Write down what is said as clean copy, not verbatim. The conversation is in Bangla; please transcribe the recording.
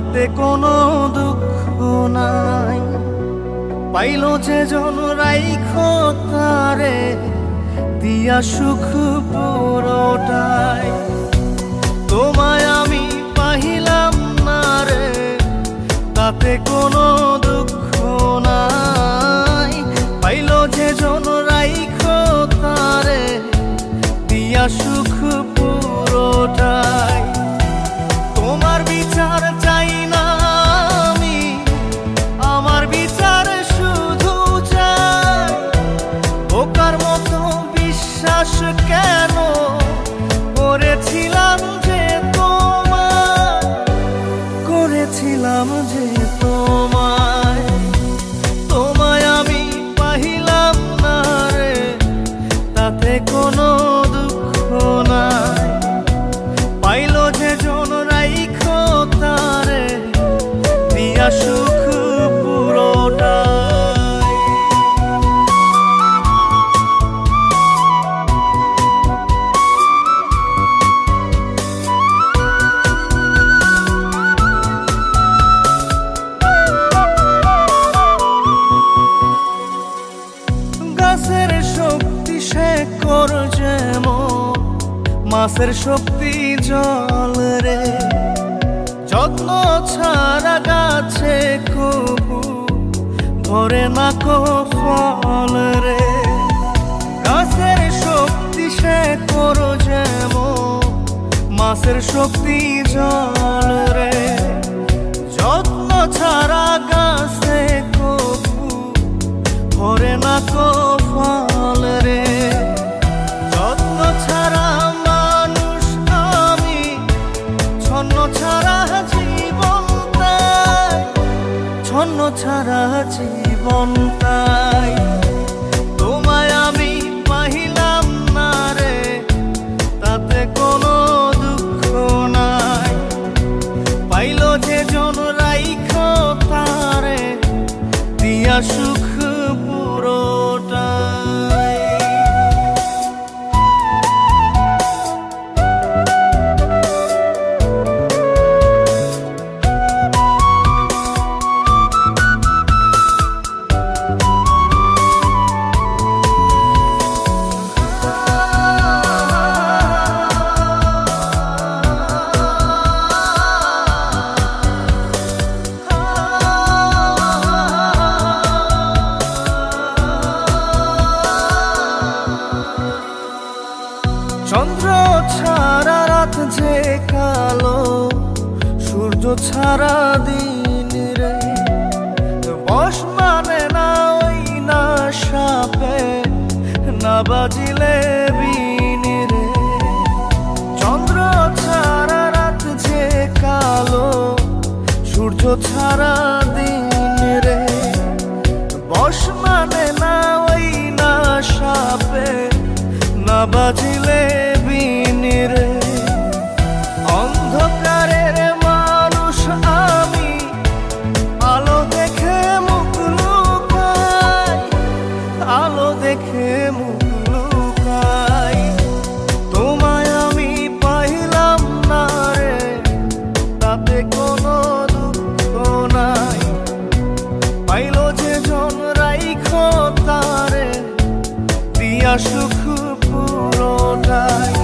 তাতে কোনো দুঃখ নাই। পাইল যে জন রাইখো তারে দিয়া সুখ পুরোটাই। তোমায় আমি পাহিলাম না রে, তাতে কোনো দুঃখ নাই। পাইল যে জন রাইখো তারে দিয়া সুখ পুরোটাই। তোমার বিচার চাই না আমি, আমার বিচার শুধু চাই। বোকার মতো বিশ্বাস কেন করেছিলাম যে তোমায়, করেছিলাম যে তোমায়। তোমায় আমি পাহিলাম না রে, তাতে কোনো দুঃখ নাই। পাইল যে জন রাইখো তারে দিয়া সুখ পুরোটাই। গাছের শক্তি শেকড় যেমন, মাছের শক্তি জল রে। যত্ন ছাড়া গাছে কবু ধরে না কো ফল রে। গাছের শক্তি শেকড় যেমন, মাছের শক্তি জল রে। যত্ন ছাড়া গাছে কবু ধরে না কো ফল রে। যত্ন ছাড়া মানুষ আমি, ছন্ন ছাড়া জীবন তাই, ছন্ন ছাড়া জীবন তাই। তোমায় আমি পাহিলাম না রে, তাতে কোনো দুঃখ নাই। পাইল যে জন রাইখো তারে দিয়া সুখ পুরোটাই। চন্দ্র ছাড়া রাত যে কালো, সূর্য ছাড়া দিন রে। বশ মানে না ওই না সাপে, না বাজিলে বিন রে। চন্দ্র ছাড়া রাত যে কালো, সূর্য ছাড়া দিন রে। বশ মানে না ওই না সাপে, না বাজিলে বিন রে। অন্ধকারের মানুষ আমি, আলো দেখে মুখ লুকাই, আলো দেখে মুখ লুকাই। তোমায় আমি পাইলাম না রে, তাতে কোনো দুঃখ নাই। পাইল যে জন রাইখো তারে দিয়া সুখ পুরোটাই।